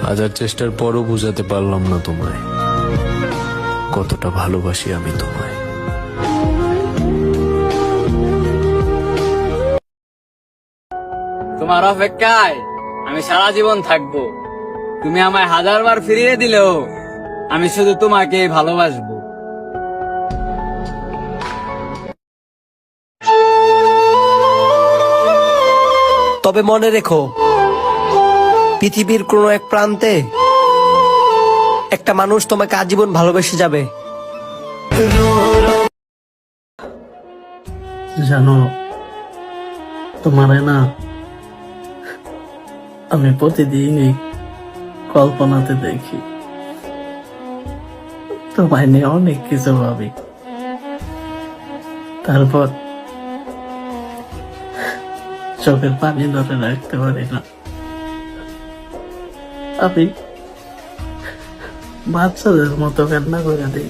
হাজার চেষ্টার পরও বুঝাতে পারলাম না তোমায় কতটা ভালোবাসি আমি তোমায়। তোমার অপেক্ষায় আমি সারা জীবন থাকবো। তুমি আমায় 1000 বার ফিরিয়ে দিলেও আমি শুধু তোমাকেই ভালোবাসবো। তবে মনে রেখো, পৃথিবীর কোনো এক প্রান্তে একটা মানুষ তোমাকে আজীবন ভালোবেসে যাবে। জানো, তোমারে না আমি প্রতিদিনই কল্পনাতে দেখি, তোমায় নিয়ে অনেক কিছু ভাবি, তারপর চোখের পানি ধরে রাখতে পারি না। আমি বাচ্চাদের মতো কান্না করে দিই।